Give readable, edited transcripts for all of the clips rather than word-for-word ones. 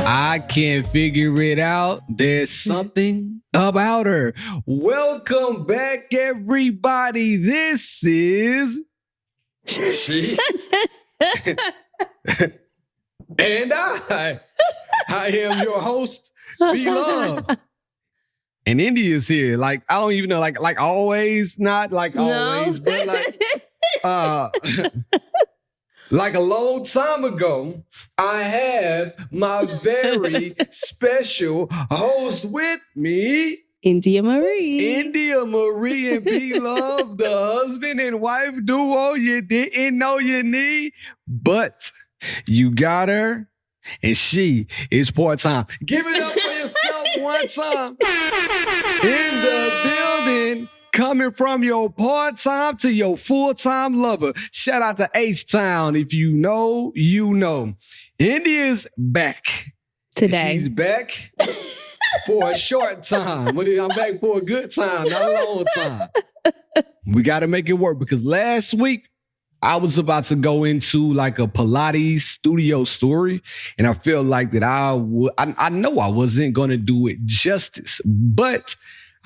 I can't figure it out. There's something about her. Welcome back, everybody. This is she. And I am your host, B-Love. And India's here. Like, I don't even know, like always, not like always, but like a long time ago, I have my very special host with me, India Marie. India Marie and B-Love, the husband and wife duo you didn't know you need, but you got her, and she is part-time. Give it up for yourself one time. In the building, coming from your part-time to your full-time lover. Shout out to H-Town. If you know, you know. India's back. Today. She's back for a short time. But I'm back for a good time, not a long time. We got to make it work because last week, I was about to go into like a Pilates studio story, and I felt like that I know I wasn't going to do it justice, but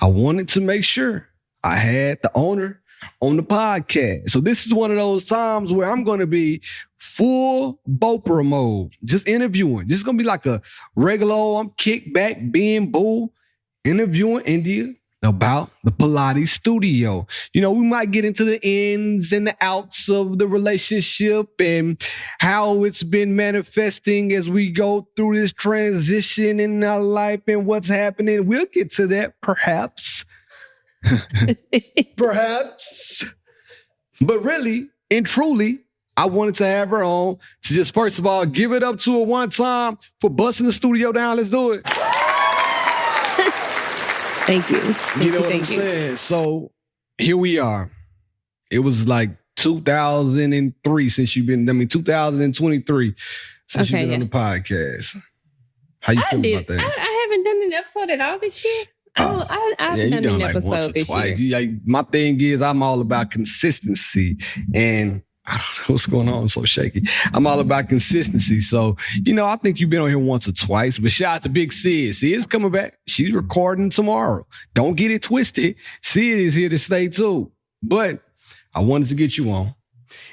I wanted to make sure I had the owner on the podcast. So this is one of those times where I'm going to be full Bopra mode, just interviewing. This is going to be like a regular I'm kick back, being bull, interviewing India about the Pilates studio. You know, we might get into the ins and the outs of the relationship and how it's been manifesting as we go through this transition in our life and what's happening. We'll get to that perhaps. Perhaps. But really and truly, I wanted to have her on to just, first of all, give it up to her one time for busting the studio down. Let's do it. Thank you. You know what I'm saying? So here we are. It was like 2003 since you've been, 2023 since you've been on the podcast. How you feel about that? I haven't done an episode at all this year. I've done an episode this year. My thing is I'm all about consistency, and I don't know what's going on. I'm so shaky. I'm all about consistency. So, you know, I think you've been on here once or twice, but shout out to Big Sid. Sid's coming back. She's recording tomorrow. Don't get it twisted. Sid is here to stay too. But I wanted to get you on.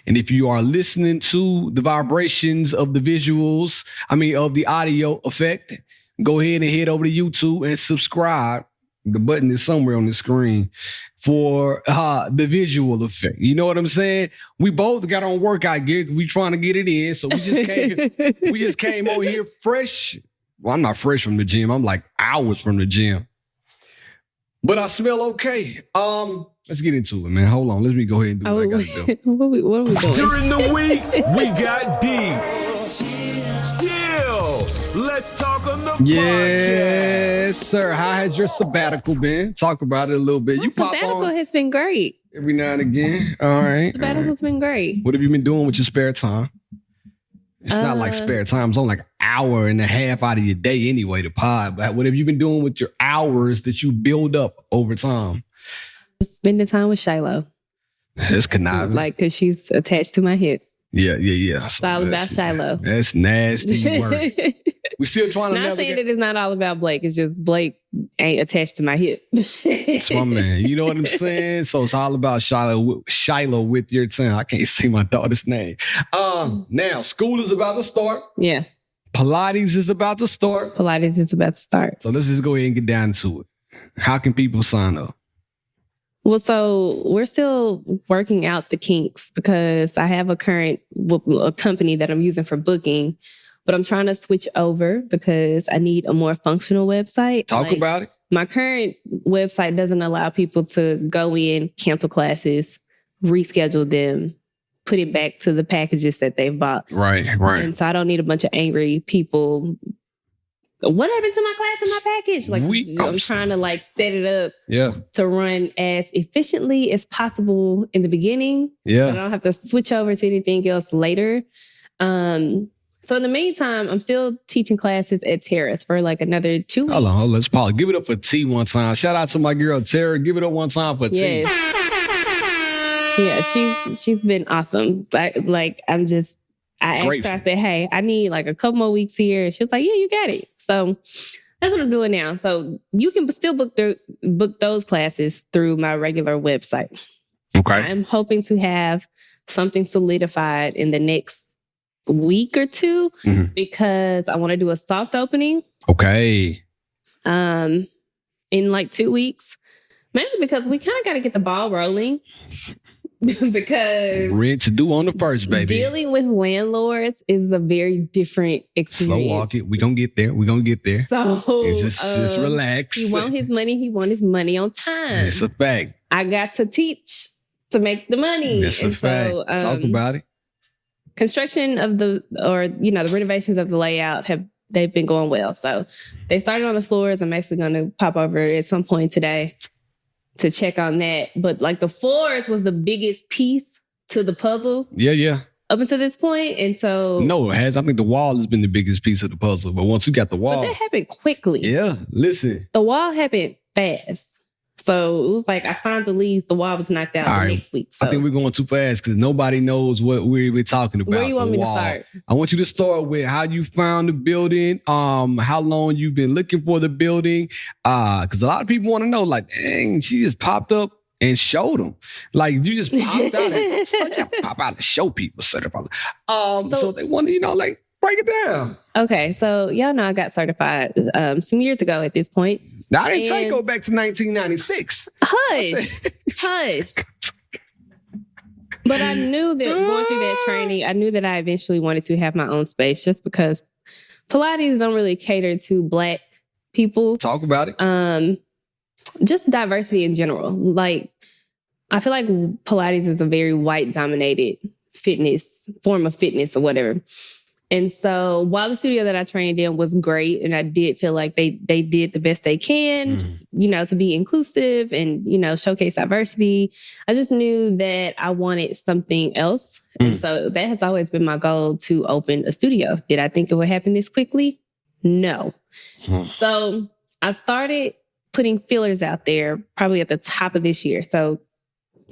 And if you are listening to the vibrations of the visuals, of the audio effect, go ahead and head over to YouTube and subscribe. The button is somewhere on the screen for the visual effect. You know what I'm saying? We both got on workout gear. We trying to get it in. So we just came over here fresh. Well, I'm not fresh from the gym. I'm like hours from the gym. But I smell okay. Let's get into it, man. Hold on. Let me go ahead and do what I gotta do. What are we doing? During the week, we got deep. Chill. Let's talk on the podcast. Yes, sir. How has your sabbatical been? Talk about it a little bit. My sabbatical has been great. Every now and again. All right. Sabbatical's been great. What have you been doing with your spare time? It's not like spare time. It's only like an hour and a half out of your day anyway to pod. But what have you been doing with your hours that you build up over time? Spending time with Shiloh. That's conniving. Like, because she's attached to my hip. Yeah. It's all about Shiloh. That's nasty work. We still trying to Not saying that it's not all about Blake. It's just Blake ain't attached to my hip. That's my man. You know what I'm saying? So it's all about Shiloh with your tongue. I can't say my daughter's name. Now, school is about to start. Yeah. Pilates is about to start. So let's just go ahead and get down to it. How can people sign up? Well, so we're still working out the kinks because I have a company that I'm using for booking, but I'm trying to switch over because I need a more functional website. Talk about it. My current website doesn't allow people to go in, cancel classes, reschedule them, put it back to the packages that they've bought. Right. And so I don't need a bunch of angry people. What happened to my class and my package? I'm trying to set it up to run as efficiently as possible in the beginning. Yeah. So I don't have to switch over to anything else later. So in the meantime, I'm still teaching classes at Terrace for another 2 weeks. Hold on, let's pause. Give it up for T one time. Shout out to my girl Tara. Give it up one time for T. Yeah, she's been awesome. I'm just I asked Grateful. her, I said, hey, I need like a couple more weeks here. She was like, yeah, you got it. So that's what I'm doing now. So you can still book those classes through my regular website. Okay. I'm hoping to have something solidified in the next week or two because I want to do a soft opening. Okay. In like 2 weeks. Mainly because we kind of got to get the ball rolling. Because Rent to do on the first, baby. dealing with landlords is a very different experience. Slow walk it. We're going to get there. We're going to get there. So just relax. He want his money. He want his money on time. It's a fact. I got to teach to make the money. That's a fact. Talk about it. Construction of the renovations of the layout they've been going well. So they started on the floors. I'm actually going to pop over at some point today to check on that. But like the floors was the biggest piece to the puzzle. Yeah. Up until this point. And so... No, it has. I think the wall has been the biggest piece of the puzzle. But once you got the wall... But that happened quickly. Yeah, listen. The wall happened fast. So it was like I signed the lease. The wall was knocked out next week. So I think we're going too fast because nobody knows what we're talking about. Where you want me to start? I want you to start with how you found the building, how long you've been looking for the building. Because a lot of people want to know, like, dang, she just popped up and showed them. Like, you just popped out and so you pop out and show people. So they want to, like, break it down. Okay, so y'all know I got certified some years ago at this point. Now, I didn't say go back to 1996. Hush. But I knew that going through that training, I knew that I eventually wanted to have my own space just because Pilates don't really cater to Black people. Talk about it. Just diversity in general. Like, I feel like Pilates is a very white-dominated form of fitness or whatever. And so while the studio that I trained in was great, and I did feel like they did the best they can, to be inclusive and, showcase diversity, I just knew that I wanted something else. And so that has always been my goal, to open a studio. Did I think it would happen this quickly? No. So I started putting feelers out there probably at the top of this year. So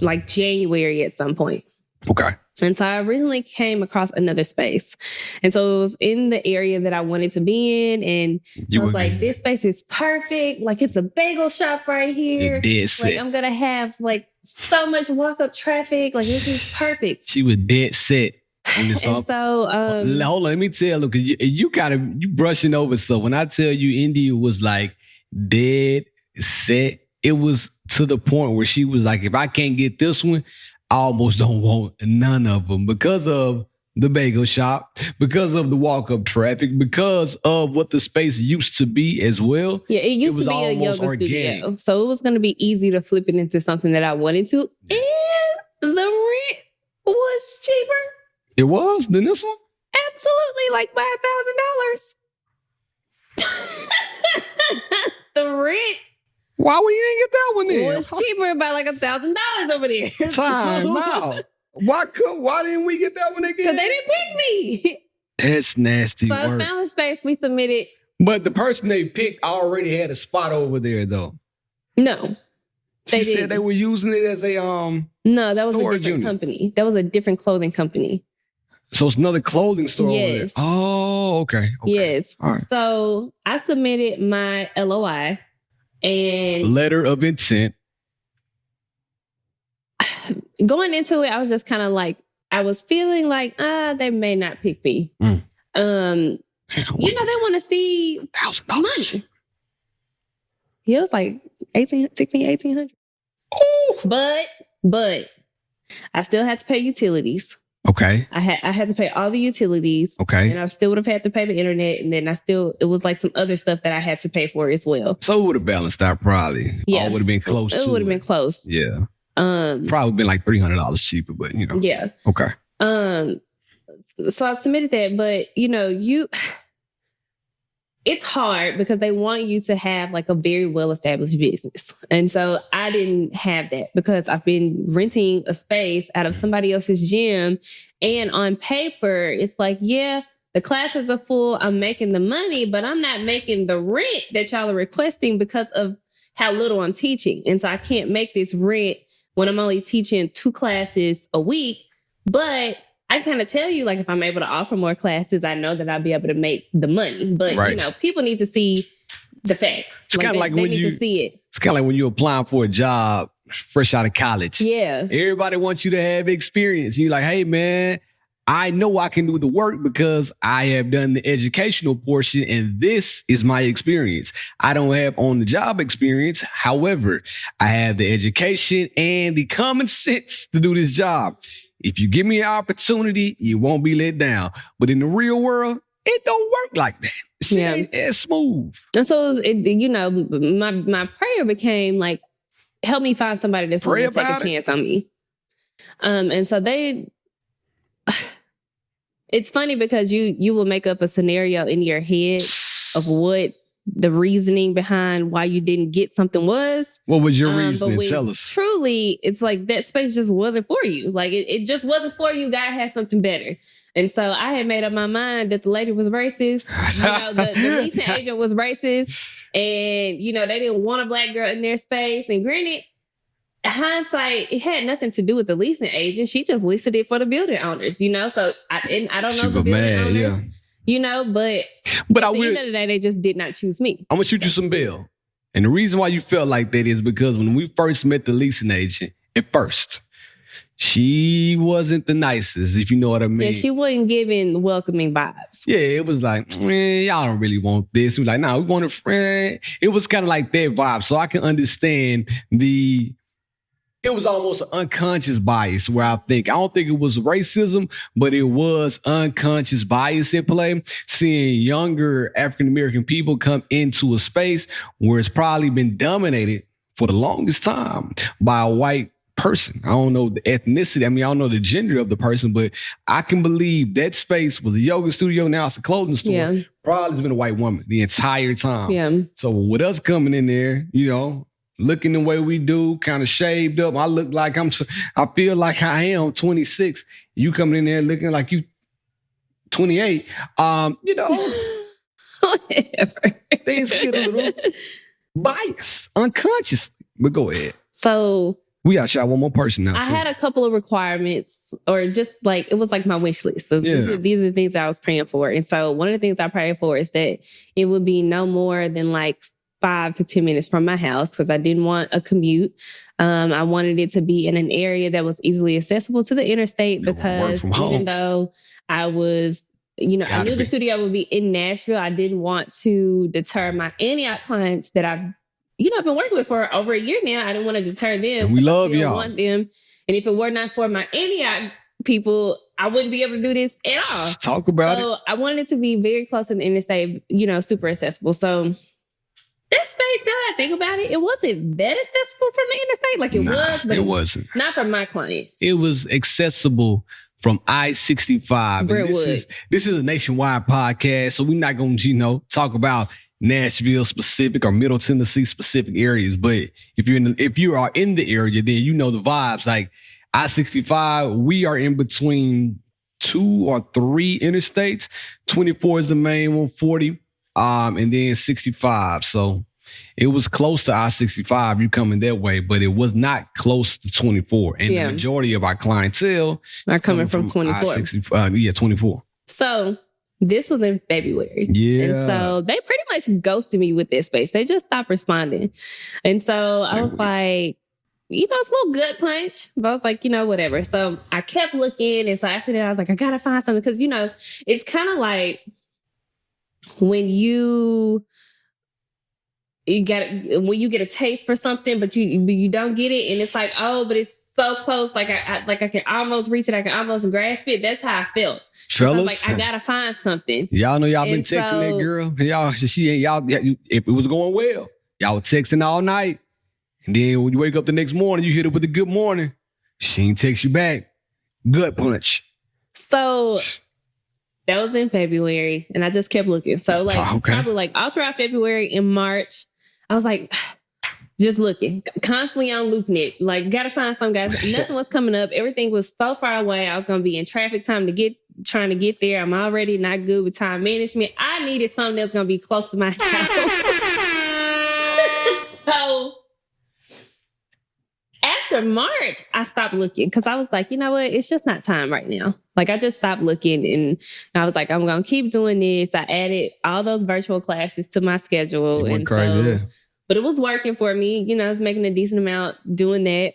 like January at some point. Okay. And so I originally came across another space. And so it was in the area that I wanted to be in. And I was like, this space is perfect. Like, it's a bagel shop right here. Like, I'm going to have like so much walk-up traffic. Like, this is perfect. She was dead set. And so, hold on, let me tell you, you brushing over. So when I tell you India was like dead set, it was to the point where she was like, if I can't get this one, I almost don't want none of them because of the bagel shop, because of the walk-up traffic, because of what the space used to be as well. Yeah, it used to be a yoga studio. So it was going to be easy to flip it into something that I wanted to. And the rent was cheaper. It was than this one? Absolutely, like by $1,000. The rent. Why we didn't get that one then? It was cheaper by like $1,000 over there. Time out. Why didn't we get that one again? Because they didn't pick me. That's nasty work. So I found the space. We submitted. But the person they picked already had a spot over there, though. No. She said they were using it as a No, that was a different company. That was a different clothing company. So it's another clothing store over there. Yes. Oh, okay. Yes. All right. So I submitted my LOI and letter of intent. Going into it, I was just kind of like, I was feeling like, they may not pick me. They want to see money. Yeah, it was like 1,800. Oh. But I still had to pay utilities. Okay. I had to pay all the utilities. Okay. And I still would have had to pay the internet. And then it was like some other stuff that I had to pay for as well. So it would have balanced out probably. Yeah. All would have been close to it. It would have been close. Yeah. Probably been like $300 cheaper, but Yeah. Okay. So I submitted that, but it's hard because they want you to have like a very well-established business. And so I didn't have that because I've been renting a space out of somebody else's gym. And on paper, it's like, yeah, the classes are full. I'm making the money, but I'm not making the rent that y'all are requesting because of how little I'm teaching. And so I can't make this rent when I'm only teaching 2 classes a week. But I I kind of tell you, like, if I'm able to offer more classes, I know that I'll be able to make the money. But, Right. you know, people need to see the facts. It's kind of like they when need you to see it. It's kind of like when you're applying for a job fresh out of college. Yeah. Everybody wants you to have experience. You're like, hey, man, I know I can do the work because I have done the educational portion and this is my experience. I don't have on-the-job experience. However, I have the education and the common sense to do this job. If you give me an opportunity, you won't be let down. But in the real world, it don't work like that. Shit ain't as smooth. And so, you know, my prayer became like, help me find somebody that's willing to take a chance on me. And so it's funny because you will make up a scenario in your head of what the reasoning behind why you didn't get something was. What was your reasoning? Tell us. Truly, it's like that space just wasn't for you. Like it just wasn't for you. God had something better. And so I had made up my mind that the lady was racist. You know, the leasing agent was racist. And, you know, they didn't want a black girl in their space. And granted, hindsight, it had nothing to do with the leasing agent. She just listed it for the building owners, you know? So I don't know the building owners. Yeah. You know, but at the end of the day, they just did not choose me. I'm going to shoot you some bail. And the reason why you felt like that is because when we first met the leasing agent, at first, she wasn't the nicest, if you know what I mean. Yeah, she wasn't giving welcoming vibes. Yeah, it was like, man, y'all don't really want this. We was like, nah, we want a friend. It was kind of like that vibe. So I can understand it was almost an unconscious bias where I don't think it was racism, but it was unconscious bias at play. Seeing younger African-American people come into a space where it's probably been dominated for the longest time by a white person. I don't know the ethnicity. I mean, I don't know the gender of the person, but I can believe that space was a yoga studio. Now it's a clothing store. Yeah. Probably has been a white woman the entire time. Yeah. So with us coming in there, you know, looking the way we do, kind of shaved up. I look like I feel like I am 26. You coming in there looking like you 28. You know, whatever. Things get a little biased unconsciously. But go ahead. So we got to shot one more person now. I had a couple of requirements, or just like, it was like my wish list. So these are the things I was praying for. And so one of the things I prayed for is that it would be no more than like 5 to 10 minutes from my house, because I didn't want a commute. I wanted it to be in an area that was easily accessible to the interstate, because even though I was, you know, I knew the studio would be in Nashville, I didn't want to deter my Antioch clients that I've been working with for over a year now. I didn't want to deter them. And we love y'all. I want them. And if it were not for my Antioch people, I wouldn't be able to do this at all. Talk about it. I wanted it to be very close to the interstate, you know, super accessible. So that space, now that I think about it, it wasn't that accessible from the interstate. Like it was, but it wasn't. Not for my clients. It was accessible from I-65. This is a nationwide podcast, so we're not going to, talk about Nashville specific or Middle Tennessee specific areas. But if you are in the area, then you know the vibes. Like I-65, we are in between 2 or 3 interstates. 24 is the main one, 40. And then 65. So it was close to I-65, you coming that way, but it was not close to 24. And the majority of our clientele are coming from 24. 24. So this was in February. Yeah. And so they pretty much ghosted me with this space. They just stopped responding. And so I was like, it's a little gut punch, but I was like, whatever. So I kept looking. And so after that, I was like, I got to find something. Because, it's kind of like, when you get a taste for something, but you don't get it, and it's like, oh, but it's so close, like I can almost reach it, I can almost grasp it. That's how I felt. Fellas, I gotta find something. Y'all know y'all been texting that girl. If it was going well, y'all were texting all night, and then when you wake up the next morning, you hit her with a good morning. She ain't text you back. Gut punch. So that was in February, and I just kept looking. So probably all throughout February and March, I was like, just looking, constantly on LoopNet. Like, gotta find some guys. Nothing was coming up. Everything was so far away. I was gonna be in traffic time trying to get there. I'm already not good with time management. I needed something that's gonna be close to my house. So after after March, I stopped looking because I was like, you know what? It's just not time right now. Like, I just stopped looking and I was like, I'm going to keep doing this. I added all those virtual classes to my schedule. And so, but it was working for me. You know, I was making a decent amount doing that.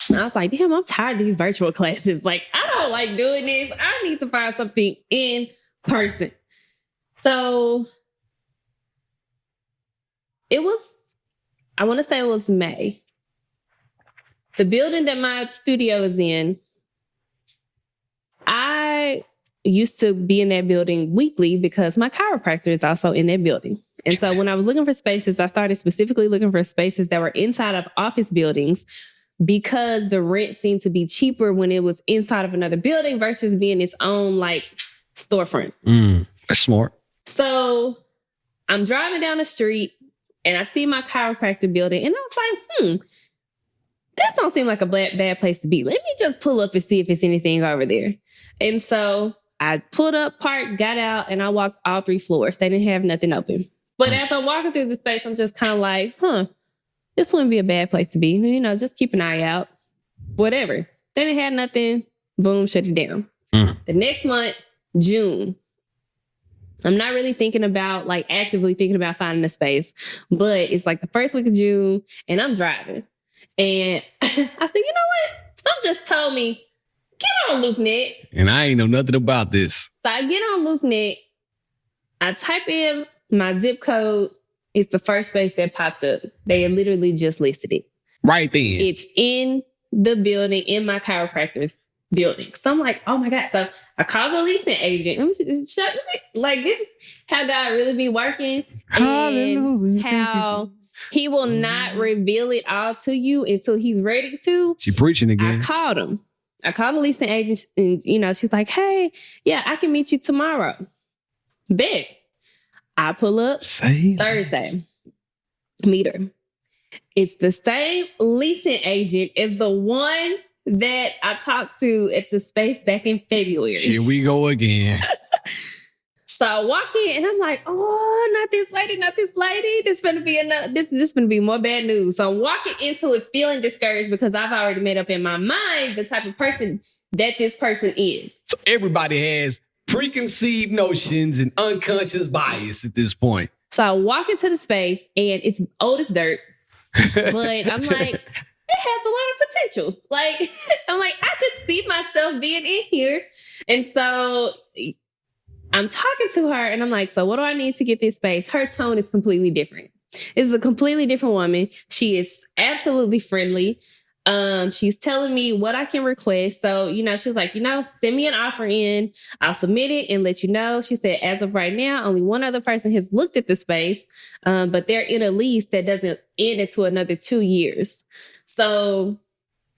And I was like, damn, I'm tired of these virtual classes. Like, I don't like doing this. I need to find something in person. So it was, I want to say it was May. The building that my studio is in, I used to be in that building weekly because my chiropractor is also in that building. And so when I was looking for spaces, I started specifically looking for spaces that were inside of office buildings because the rent seemed to be cheaper when it was inside of another building versus being its own like storefront. That's smart. So I'm driving down the street and I see my chiropractor building and I was like, this don't seem like a bad place to be. Let me just pull up and see if it's anything over there. And so I pulled up, parked, got out, and I walked all 3 floors. They didn't have nothing open. But as I'm walking through the space, I'm just kind of like, this wouldn't be a bad place to be. You know, just keep an eye out. Whatever. They didn't have nothing. Boom, shut it down. The next month, June. I'm not really actively thinking about finding a space, but it's like the first week of June, and I'm driving. And I said, you know what? Some just told me, get on LoopNet. And I ain't know nothing about this. So I get on LoopNet. I type in my zip code. It's the first space that popped up. They had literally just listed it. Right then. It's in the building, in my chiropractor's building. So I'm like, oh my God. So I called the leasing agent. Like, this is how God really be working. Hallelujah. And how he will not reveal it all to you until he's ready to. She preaching again. I called him. I called the leasing agent and, you know, she's like, hey, yeah, I can meet you tomorrow. Bet. I pull up Thursday. Meet her. It's the same leasing agent as the one that I talked to at the space back in February. Here we go again. So I walk in and I'm like, oh, not this lady. This is gonna be more bad news. So I'm walking into it feeling discouraged because I've already made up in my mind the type of person that this person is. So everybody has preconceived notions and unconscious bias at this point. So I walk into the space and it's old as dirt, but I'm like, it has a lot of potential. Like, I'm like, I could see myself being in here. And so I'm talking to her and I'm like, so what do I need to get this space? Her tone is completely different. This is a completely different woman. She is absolutely friendly. She's telling me what I can request. So, you know, she was like, you know, send me an offer in. I'll submit it and let you know. She said, as of right now, only one other person has looked at the space, but they're in a lease that doesn't end into another 2 years. So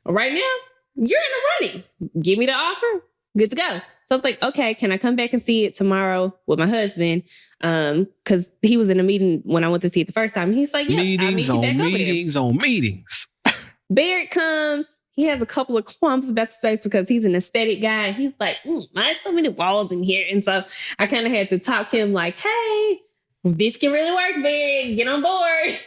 right now, you're in the running. Give me the offer. Good to go. So I was like, okay, can I come back and see it tomorrow with my husband? Because he was in a meeting when I went to see it the first time. He's like, yeah, I'll meet you back over there. Meetings on meetings. Barrett comes. He has a couple of qualms about the space because he's an aesthetic guy. He's like, there's so many walls in here. And so I kind of had to talk to him like, hey, this can really work, Barrett. Get on board.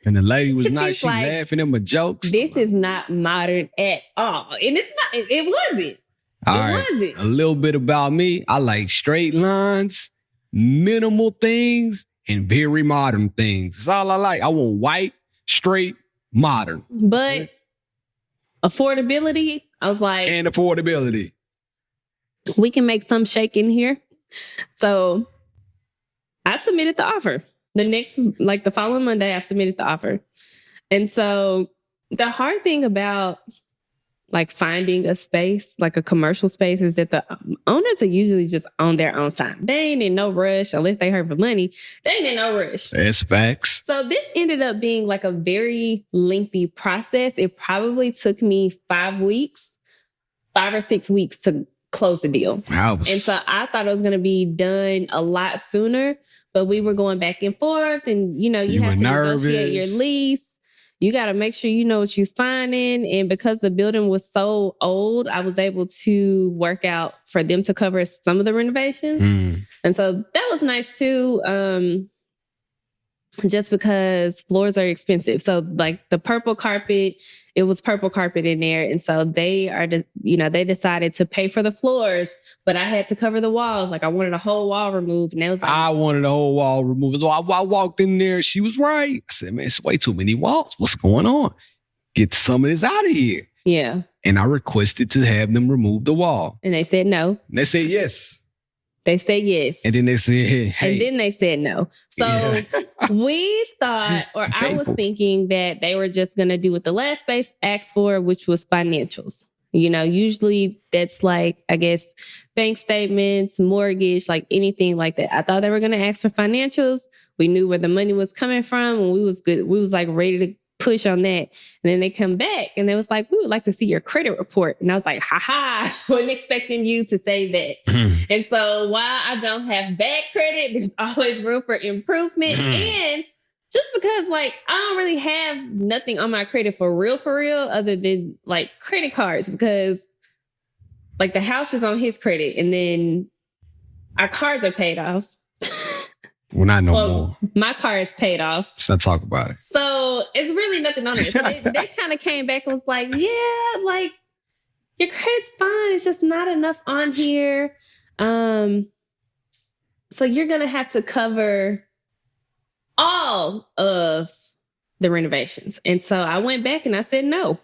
And the lady was nice. She like, laughing at my jokes. This is not modern at all. And it's not. It wasn't. All right. A little bit about me. I like straight lines, minimal things, and very modern things. That's all I like. I want white, straight, modern. But affordability, I was like... And affordability. We can make some shake in here. So I submitted the offer. The following Monday, I submitted the offer. And so the hard thing about like finding a space, like a commercial space, is that the owners are usually just on their own time. They ain't in no rush unless they hurt for money. They ain't in no rush. That's facts. So this ended up being like a very lengthy process. It probably took me 5 or 6 weeks to close the deal. And so I thought it was going to be done a lot sooner, but we were going back and forth and, you know, you have to negotiate your lease. You got to make sure you know what you're signing. And because the building was so old, I was able to work out for them to cover some of the renovations. And so that was nice too. just because floors are expensive. So like the purple carpet, it was purple carpet in there. And so they decided to pay for the floors, but I had to cover the walls. Like I wanted a whole wall removed. And it was like, I wanted the whole wall removed. So I walked in there. She was right. I said, man, it's way too many walls. What's going on? Get some of this out of here. yeah. And I requested to have them remove the wall. And they said no. And they said yes. They said yes. And then they said, hey. And then they said no. So we thought, or I was thinking that they were just going to do what the last space asked for, which was financials. You know, usually that's like, I guess, bank statements, mortgage, like anything like that. I thought they were going to ask for financials. We knew where the money was coming from, and we was good. We was like ready to push on that. And then they come back and they was like, we would like to see your credit report. And I was like, wasn't expecting you to say that. And so while I don't have bad credit, there's always room for improvement. And just because like, I don't really have nothing on my credit for real, other than like credit cards, because like the house is on his credit and then our cards are paid off. Well, not no more. My car is paid off. Let's not talk about it. So it's really nothing on it. So they kind of came back and was like, yeah, like your credit's fine. It's just not enough on here. So you're going to have to cover all of the renovations. And so I went back and I said, no.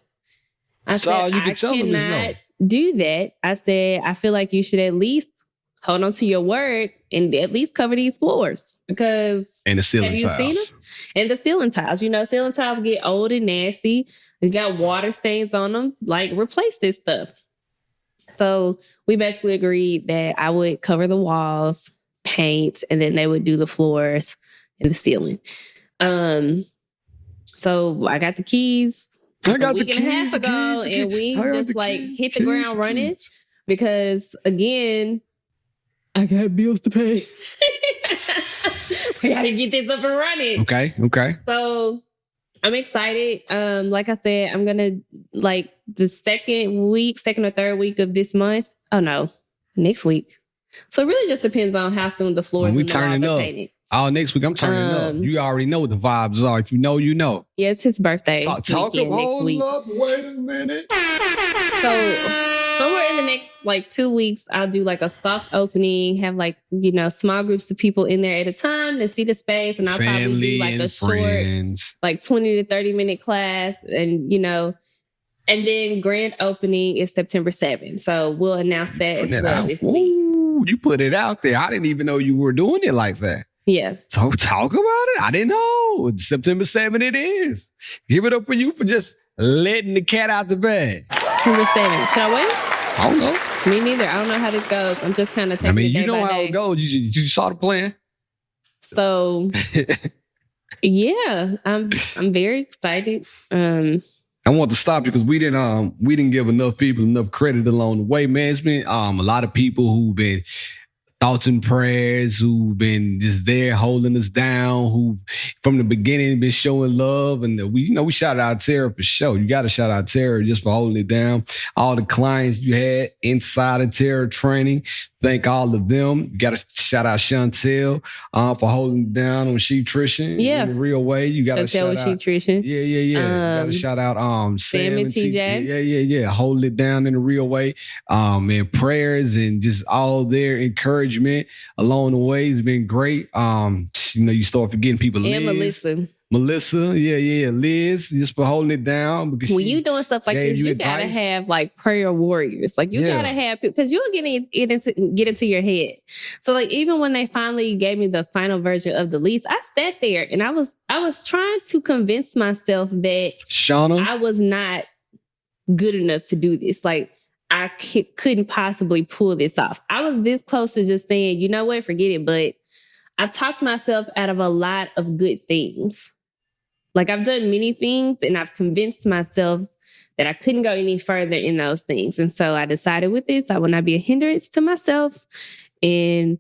I cannot do that. I said, I feel like you should at least hold on to your word and at least cover these floors, because and the ceiling tiles. Seen them? And the ceiling tiles, you know, ceiling tiles get old and nasty. They got water stains on them. Like, replace this stuff. So we basically agreed that I would cover the walls, paint, and then they would do the floors and the ceiling. So I got the keys a week and a half ago, and we just like hit the ground running because, again, I got bills to pay. We got to get this up and running. Okay. So I'm excited. Like I said, I'm going to like the second or third week of this month. Oh no, next week. So it really just depends on how soon the floors and the walls are painted. Oh, next week I'm turning up. You already know what the vibes are. If you know, you know. Yeah, it's his birthday. Next week. Wait a minute. So somewhere in the next like 2 weeks, I'll do like a soft opening, have like, you know, small groups of people in there at a time to see the space. And I'll probably do like a short, like 20 to 30 minute class. And, you know, and then grand opening is September 7th. So we'll announce that as well this week. You put it out there. I didn't even know you were doing it like that. Yeah. So talk about it. I didn't know. September 7th it is. Give it up for you for just letting the cat out the bag. September 7th. Should I wait? I don't know. Me neither. I don't know how this goes. I'm just kind of taking it day by day. You know how it goes. You saw the plan. So, yeah, I'm very excited. I want to stop you because we didn't give enough people enough credit along the way, man. It's been a lot of people who've been thoughts and prayers, who've been just there holding us down, who've from the beginning been showing love. And we shout out Tara for sure. You got to shout out Tara just for holding it down. All the clients you had inside of Tara training, thank all of them. You got to shout out Chantel for holding it down on She Trition in a real way. You got to shout out She Trition. Yeah. You got to shout out Sam and TJ. Yeah. Holding it down in a real way. And prayers and just all their encouragement along the way has been great. You start forgetting people. And Melissa, Liz, just for holding it down. Because when you doing stuff like this, you gotta have like prayer warriors. Like you gotta have people, because you'll get into your head. So like even when they finally gave me the final version of the lease, I sat there and I was trying to convince myself that Shauna, I was not good enough to do this. Like I couldn't possibly pull this off. I was this close to just saying, you know what, forget it. But I've talked myself out of a lot of good things. Like I've done many things and I've convinced myself that I couldn't go any further in those things. And so I decided with this, I will not be a hindrance to myself. And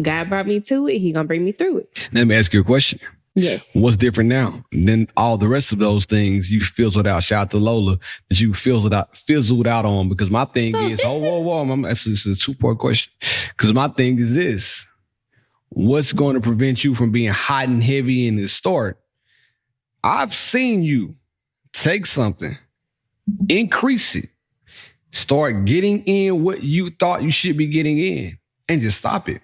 God brought me to it. He's going to bring me through it. Let me ask you a question. Yes. What's different now than all the rest of those things you fizzled out? Shout out to Lola that you fizzled out on. Because my thing is, whoa. It's a 2-part question. Because my thing is this. what's going to prevent you from being hot and heavy in the start? I've seen you take something, increase it, start getting in what you thought you should be getting in, and just stop it.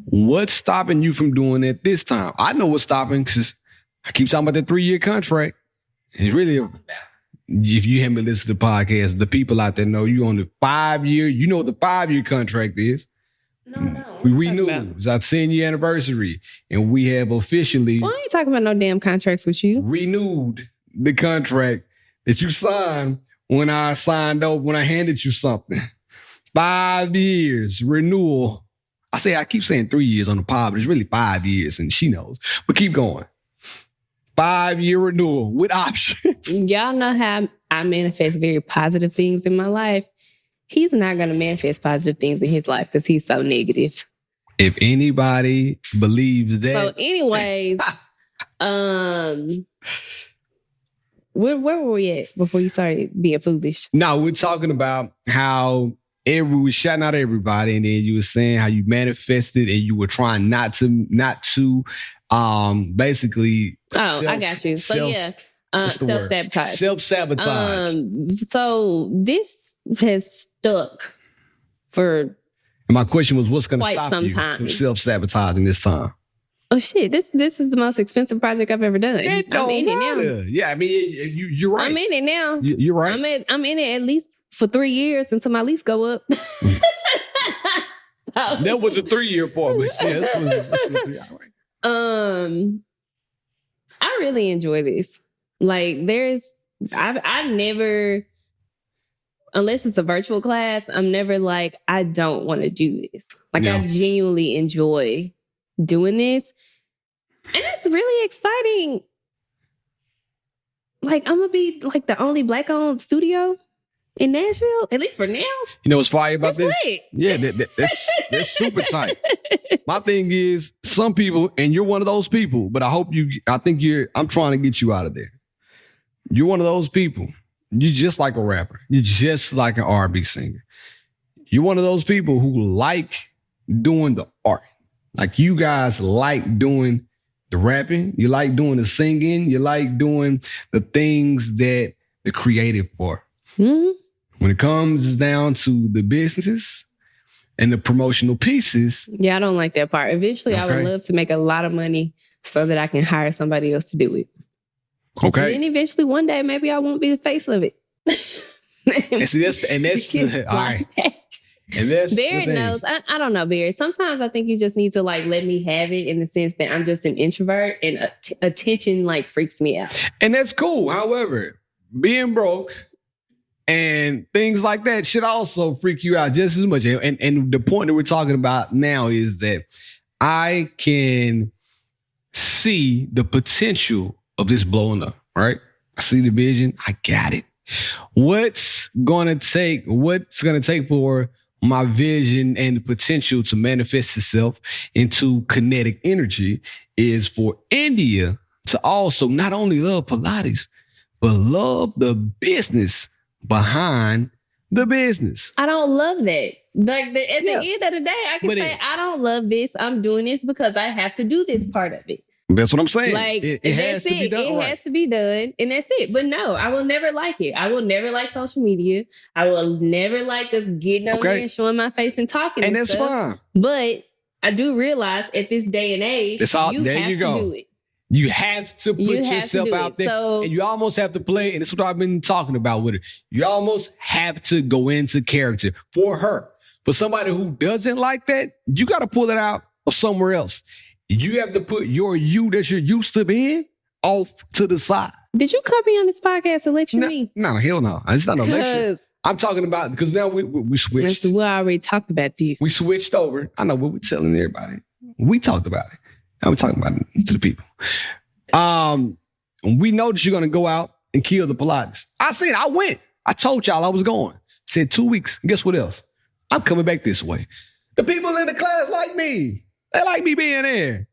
What's stopping you from doing it this time? I know what's stopping because I keep talking about that 3-year contract. It's really, if you haven't listened to the podcast, the people out there know you on the 5-year. You know what the 5-year contract is. No. We renewed. It's our 10-year anniversary, and we have officially. Why ain't talking about no damn contracts with you? Renewed the contract that you signed when I signed over, when I handed you something. 5 years renewal. I keep saying 3 years on the pod, but it's really 5 years, and she knows. But keep going. 5-year renewal with options. Y'all know how I manifest very positive things in my life. He's not going to manifest positive things in his life because he's so negative. If anybody believes that. So anyways, where were we at before you started being foolish? No, we're talking about how we were shouting out everybody, and then you were saying how you manifested and you were trying not to basically. I got you. So self-sabotage. Self-sabotage. So this has stuck for. And my question was, what's going to stop you time. from self-sabotaging this time? Oh shit! This is the most expensive project I've ever done. It don't I'm in matter. it now. Yeah, I mean, you're right. I'm in it now. You're right. I'm in it at least for 3 years until my lease go up. That was a 3-year part, but yeah, this was 3. All right. I really enjoy this. Like, I never, unless it's a virtual class, I'm never like, I don't want to do this. Like, I genuinely enjoy doing this. And it's really exciting. Like, I'm going to be like the only Black-owned studio in Nashville, at least for now. You know what's fire about That's this? lit. Yeah, that's super tight. My thing is, some people, and you're one of those people, but I'm trying to get you out of there. You're one of those people. You're just like a rapper. You're just like an R&B singer. You're one of those people who like doing the art. Like, you guys like doing the rapping. You like doing the singing. You like doing the things that the creative for. Mm-hmm. When it comes down to the business and the promotional pieces. Yeah, I don't like that part. Eventually, I would Okay. love to make a lot of money so that I can hire somebody else to do it. Okay. And then eventually, one day, maybe I won't be the face of it. And see, that's all right. And that's Barrett knows. I don't know, Barrett. Sometimes I think you just need to like let me have it in the sense that I'm just an introvert and attention like freaks me out. And that's cool. However, being broke and things like that should also freak you out just as much. And the point that we're talking about now is that I can see the potential of this blowing up, right? I see the vision. I got it. What's going to take for my vision and the potential to manifest itself into kinetic energy is for India to also not only love Pilates, but love the business behind the business. I don't love that. Like at the end of the day, I can say I don't love this. I'm doing this because I have to do this part of it. That's what I'm saying. Like it has to be done. It has to be done, and that's it. But no, I will never like it. I will never like social media. I will never like just getting on there and showing my face and talking. And that's fine. But I do realize at this day and age, you have to do it. You have to put yourself out there, and you almost have to play. And this is what I've been talking about with her. You almost have to go into character for her. For somebody who doesn't like that, you got to pull it out of somewhere else. You have to put your you that you're used to being off to the side. Did you come here on this podcast to lecture me? No, hell no. It's not a lecture. I'm talking about, because now we switched. We already talked about this. We switched over. I know what we're telling everybody. We talked about it. Now we're talking about it to the people. We know that you're going to go out and kill the Pilates. I went. I told y'all I was going. Said 2 weeks. Guess what else? I'm coming back this way. The people in the class like me. They like me being there.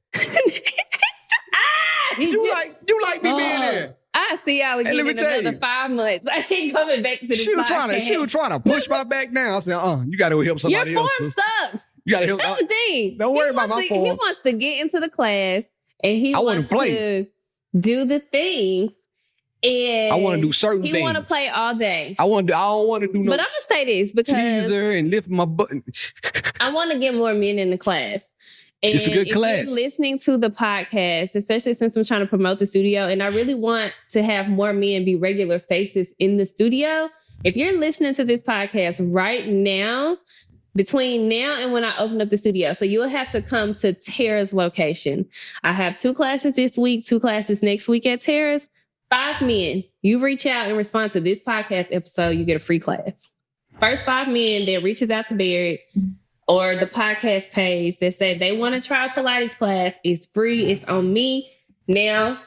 You like me being there. I see y'all again in another 5 months. I ain't coming back to this podcast. She was trying to push my back down. I said, you got to help somebody else. Your form sucks. You gotta help. That's the thing. Don't worry about my He form. wants to get into the class and he I wanna wants play. to do the things. And I want to do certain things. He want to play all day. I don't want to do no But I'm gonna say this because teaser and lift my butt. I want to get more men in the class. And It's a good if class. you're listening to the podcast, especially since I'm trying to promote the studio, and I really want to have more men be regular faces in the studio. If you're listening to this podcast right now, between now and when I open up the studio, so you'll have to come to Tara's location. I have 2 classes this week, 2 classes next week at Tara's. 5 men, you reach out and respond to this podcast episode, you get a free class. First 5 men that reaches out to Barrett or the podcast page that say they want to try a Pilates class, is free. It's on me. Now,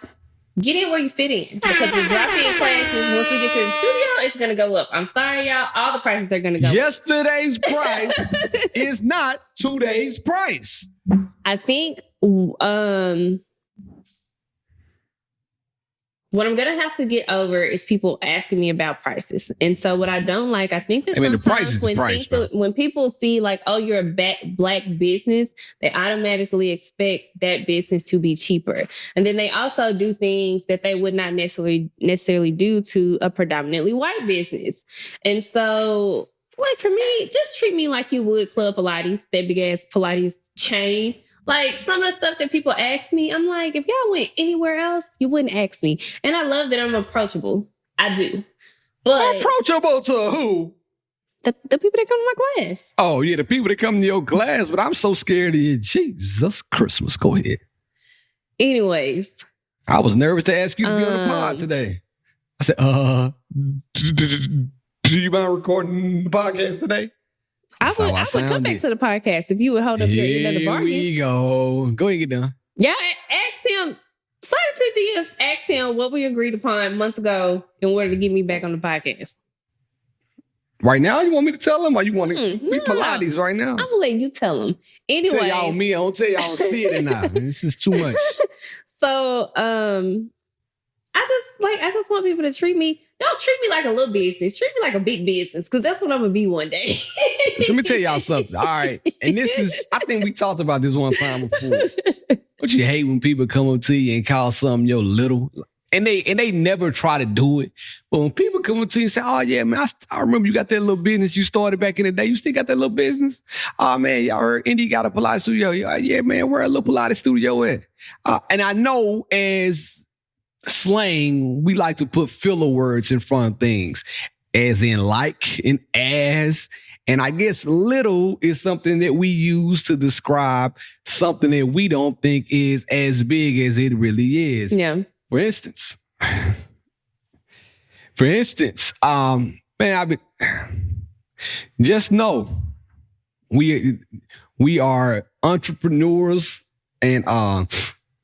get in where you fit in. Because the drop-in classes, once we get to the studio, it's going to go up. I'm sorry, y'all. All the prices are going to go up. Yesterday's price is not today's price. I think what I'm going to have to get over is people asking me about prices. And so what I don't like, I think that the price sometimes is the price, when people see like, oh, you're a black business, they automatically expect that business to be cheaper. And then they also do things that they would not necessarily do to a predominantly white business. And so like for me, just treat me like you would Club Pilates, that big ass Pilates chain. Like some of the stuff that people ask me, I'm like, if y'all went anywhere else, you wouldn't ask me. And I love that I'm approachable. I do. But Approachable to who? the people that come to my class. Oh, yeah, the people that come to your class, but I'm so scared of you. Jesus Christmas. Go ahead. Anyways. I was nervous to ask you to be on the pod today. I said, do you mind recording the podcast today? I would come back to the podcast if you would hold up your end of the bargain. Here we go. Go ahead and get done. Yeah, ask him. Slide into the DMs. Ask him what we agreed upon months ago in order to get me back on the podcast. Right now, you want me to tell him, or you want to be no. Pilates right now? I'm gonna let you tell him. Anyway, Tell y'all me. I don't tell y'all see it or not. This is too much. So, I just want people to don't treat me like a little business. Treat me like a big business, because that's what I'm gonna be one day. So let me tell y'all something. All right. And this is, I think we talked about this one time before. Don't you hate when people come up to you and call something your little? And they never try to do it. But when people come up to you and say, oh yeah, man, I remember you got that little business you started back in the day. You still got that little business? Oh man, y'all heard Indy got a Pilates studio. Yeah, man, where a little Pilates studio at? And I know as slang, we like to put filler words in front of things, as in like and as. And I guess little is something that we use to describe something that we don't think is as big as it really is. Yeah. For instance, man, just know we are entrepreneurs, and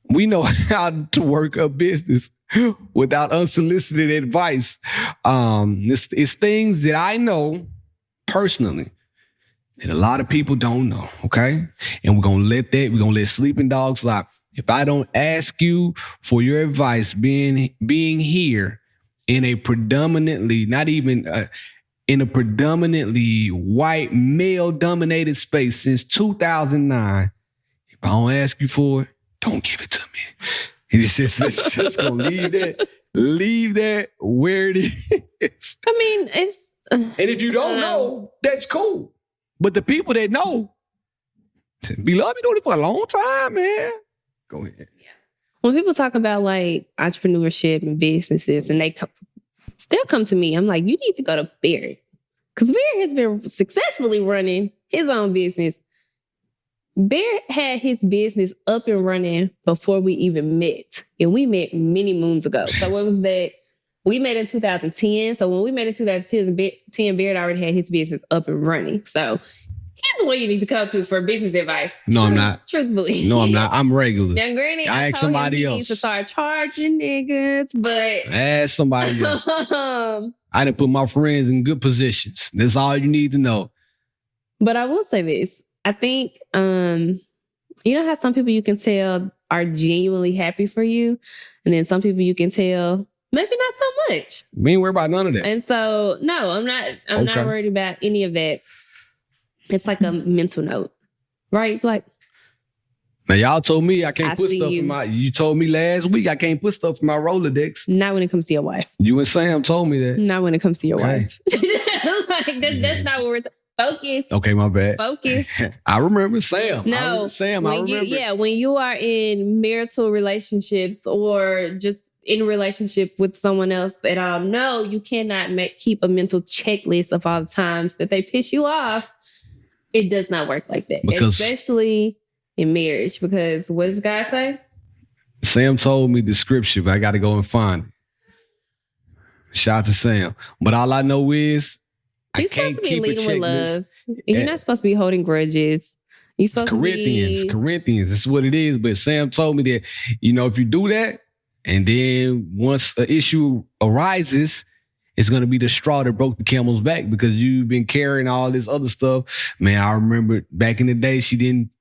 we know how to work a business without unsolicited advice. It's things that I know personally that a lot of people don't know, okay? And we're going to let sleeping dogs lie. If I don't ask you for your advice being here in a predominantly, not even in a predominantly white male-dominated space since 2009, if I don't ask you for it, don't give it to me. It's just going to leave that where it is. I mean, it's... And if you don't know, that's cool. But the people that know, beloved, been doing it for a long time, man. Go ahead. Yeah. When people talk about like entrepreneurship and businesses, and they still come to me, I'm like, you need to go to Barrett. Because Barrett has been successfully running his own business. Barrett had his business up and running before we even met. And we met many moons ago. So what was that? We met in 2010. So when we met in 2010, Barrett already had his business up and running. So he's the one you need to come to for business advice. No, I'm not. Truthfully. No, I'm not. I'm regular. Now, granted, I ask somebody else. He needs to start charging niggas, but... Ask somebody else. I done put my friends in good positions. That's all you need to know. But I will say this. I think, you know how some people you can tell are genuinely happy for you, and then some people you can tell maybe not so much. We ain't worried about none of that. And so, no, I'm not worried about any of that. It's like a mental note. right? Like, Now y'all told me I can't I put see stuff you. in my. You told me last week I can't put stuff in my Rolodex. not when it comes to your wife. You and Sam told me that. Not when it comes to your Okay. wife. Like that's not what we're focus. Okay, my bad. Focus. I remember Sam. I No, remember Sam. I when remember. when you are in marital relationships or just in a relationship with someone else at all, no, you cannot keep a mental checklist of all the times that they piss you off. It does not work like that, especially in marriage. Because what does God say? Sam told me the scripture, but I got to go and find it. Shout out to Sam. But all I know is You're supposed to be leading with love. You're not supposed to be holding grudges. You're supposed Corinthians. to be... Corinthians. This is what it is. But Sam told me that, if you do that, and then once an issue arises, it's going to be the straw that broke the camel's back because you've been carrying all this other stuff. Man, I remember back in the day, she didn't,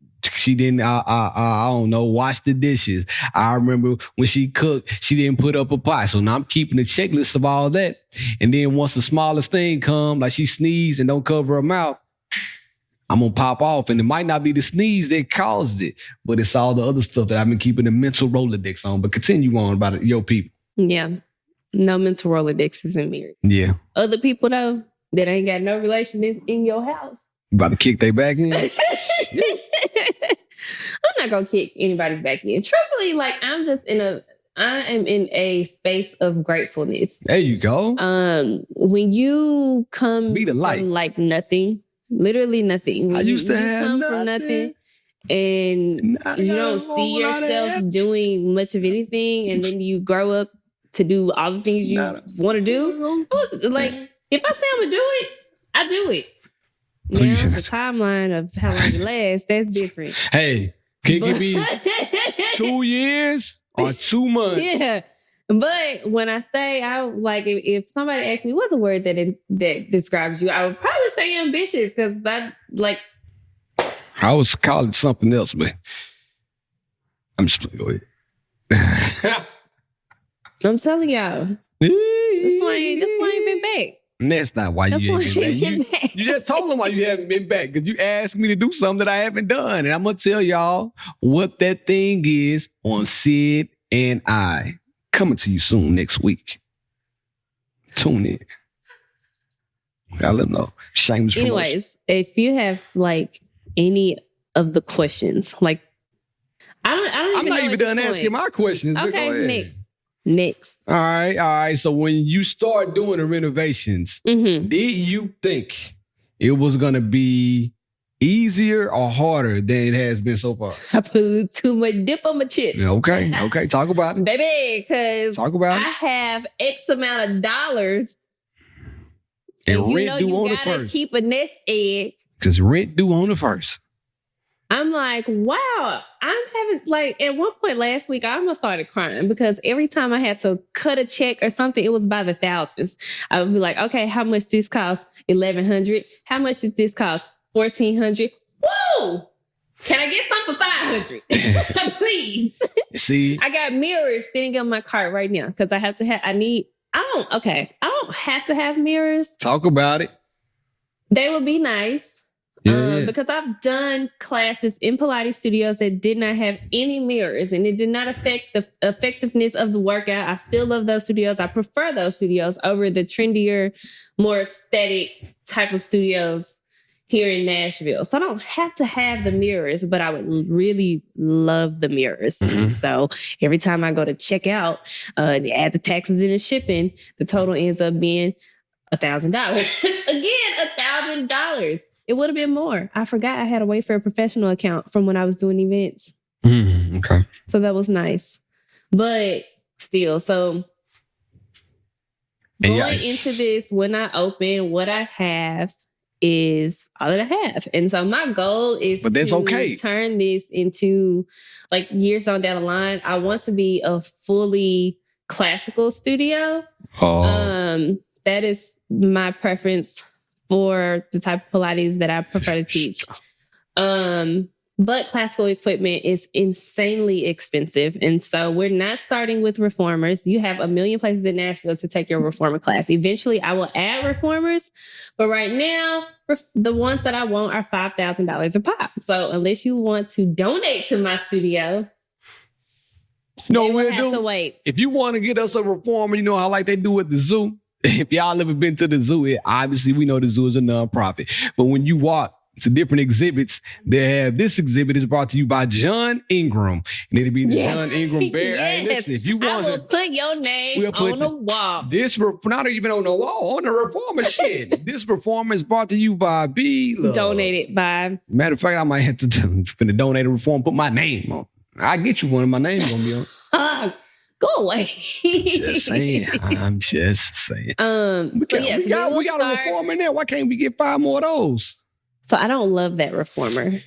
I don't know, wash the dishes. I remember when she cooked, she didn't put up a pot. So now I'm keeping a checklist of all that. And then once the smallest thing come, like she sneezed and don't cover her mouth, I'm going to pop off. And it might not be the sneeze that caused it, but it's all the other stuff that I've been keeping the mental Rolodex on. But continue on about it, your people. Yeah. No mental Rolodexes in marriage. Yeah. Other people, though, that ain't got no relation in your house. You about to kick they back in? I'm not going to kick anybody's back in. Truthfully, like, I am in a space of gratefulness. There you go. When you come Be the light. from like nothing, literally nothing. I used to have come nothing. from nothing and you don't see yourself doing much of anything, and then you grow up to do all the things you want to do. Like, if I say I'm going to do it, I do it. Now, the timeline of how long it lasts, that's different. Hey, can it be 2 years or 2 months? Yeah. But when I say, if somebody asks me, what's a word that describes you? I would probably say ambitious because I was calling something else, but I'm just playing. Go ahead. I'm telling y'all. That's why I ain't been back. And that's not why you ain't been back. You just told them why you haven't been back because you asked me to do something that I haven't done. And I'm going to tell y'all what that thing is on Sid and I. Coming to you soon next week. Tune in. Gotta let them know. Shameless promotion. Anyways, if you have any of the questions, I don't I'm even not know even at this done point. asking my questions. but go Okay, ahead. next. All right. So when you start doing the renovations, Mm-hmm. did you think it was going to be easier or harder than it has been so far? I put a little too much dip on my chip. Okay. Talk about it. Baby, because Talk about I it. have X amount of dollars. And you rent know due you on the gotta first. keep a nest egg. Because rent due on the first. I'm like, wow, I'm having at one point last week, I almost started crying because every time I had to cut a check or something, it was by the thousands. I would be like, okay, how much this cost? $1,100. How much did this cost? $1,400. Whoa! Can I get some for $500? Please. See? I got mirrors sitting on my cart right now because I don't have to have mirrors. Talk about it. They would be nice. Yeah. Because I've done classes in Pilates studios that did not have any mirrors and it did not affect the effectiveness of the workout. I still love those studios. I prefer those studios over the trendier, more aesthetic type of studios here in Nashville. So I don't have to have the mirrors, but I would really love the mirrors. Mm-hmm. And so every time I go to check out, add the taxes and the shipping, the total ends up being $1,000. Again, $1,000. It would have been more. I forgot I had a Wayfair professional account from when I was doing events. Okay. So that was nice. But still, so going into this, when I open, what I have is all that I have. And so my goal is to turn this into years on down the line. I want to be a fully classical studio. That is my preference for the type of Pilates that I prefer to teach. But classical equipment is insanely expensive. And so we're not starting with reformers. You have a million places in Nashville to take your reformer class. Eventually, I will add reformers. But right now, the ones that I want are $5,000 a pop. So unless you want to donate to my studio, we'll have to wait. If you want to get us a reformer, you know how like they do at the zoo. If y'all ever been to the zoo, obviously we know the zoo is a nonprofit. But when you walk to different exhibits, they have this exhibit is brought to you by John Ingram. And it'll be the John Ingram Bear. Yes. Hey, listen, if you want I will put your name on the wall. Not even on the wall, on the reformer shit. This reformer is brought to you by B. Love. Donated by. Matter of fact, I might have to finna donate a reform, put my name on. I get you one of my names gonna be on. Go away. Just saying. I'm just saying. We got a reformer in there. Why can't we get 5 more of those? So I don't love that reformer.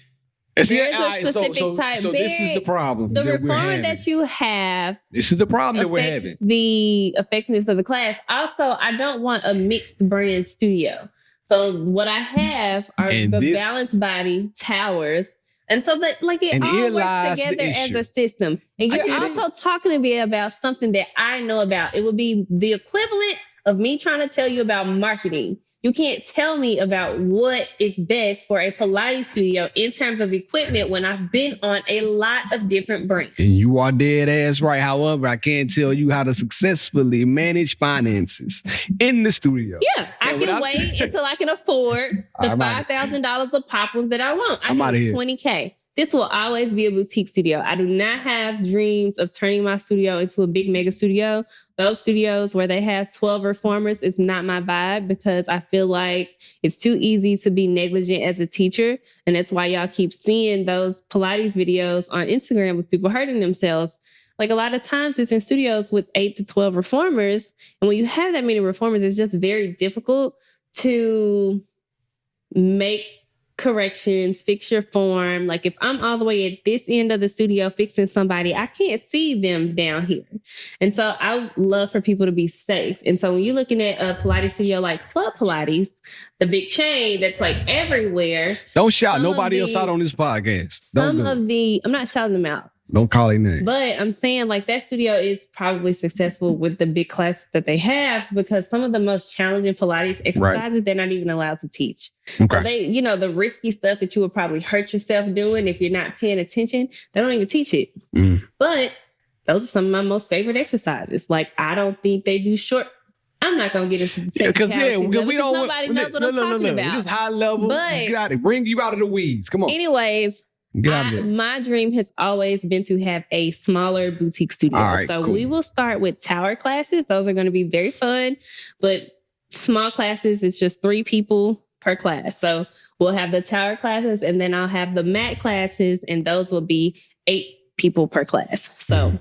There's a specific type. So this is the problem. The reformer that you have. This is the problem that we're having. The effectiveness of the class. Also, I don't want a mixed brand studio. So what I have are the balanced body towers. And so that it all works together as a system. And you're also talking to me about something that I know about. It would be the equivalent of me trying to tell you about marketing. You can't tell me about what is best for a Pilates studio in terms of equipment when I've been on a lot of different brands. And you are dead ass right. However, I can't tell you how to successfully manage finances in the studio. Yeah, I can wait until I can afford the $5,000 of pop-ups that I want. I need $20K. This will always be a boutique studio. I do not have dreams of turning my studio into a big mega studio. Those studios where they have 12 reformers is not my vibe because I feel like it's too easy to be negligent as a teacher. And that's why y'all keep seeing those Pilates videos on Instagram with people hurting themselves. Like a lot of times it's in studios with 8 to 12 reformers. And when you have that many reformers, it's just very difficult to make corrections, fix your form. Like if I'm all the way at this end of the studio fixing somebody, I can't see them down here. And so I love for people to be safe. And so when you're looking at a Pilates studio like Club Pilates, the big chain that's like everywhere. Don't shout nobody else out on this podcast. I'm not shouting them out. Don't call him name. But I'm saying like that studio is probably successful with the big classes that they have because some of the most challenging Pilates exercises, they're not even allowed to teach. Okay. So they, the risky stuff that you would probably hurt yourself doing if you're not paying attention, they don't even teach it. But those are some of my most favorite exercises. Like, I don't think they do short. I'm not going to get into the technicalities because nobody knows what I'm talking about. This high level, but you got to bring you out of the weeds. Come on. Anyways, my dream has always been to have a smaller boutique studio. Right, so we will start with tower classes. Those are going to be very fun. But small classes, it's just 3 people per class. So we'll have the tower classes and then I'll have the mat classes and those will be 8 people per class. So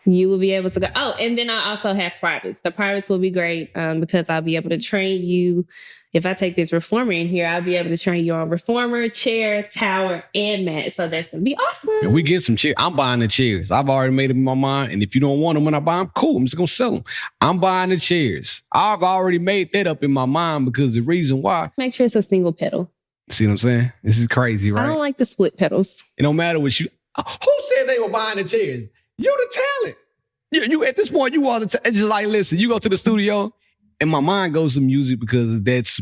you will be able to go. Oh, and then I also have privates. The privates will be great because I'll be able to train you. If I take this reformer in here, I'll be able to train you on reformer, chair, tower, and mat. So that's going to be awesome. And we get some chairs. I'm buying the chairs. I've already made up my mind. And if you don't want them when I buy them, cool. I'm just going to sell them. I'm buying the chairs. I've already made that up in my mind because the reason why. Make sure it's a single pedal. See what I'm saying? This is crazy, right? I don't like the split pedals. It don't matter what you. Who said they were buying the chairs? You the talent. You at this point, you are the talent. It's just like, listen, you go to the studio and my mind goes to music because that's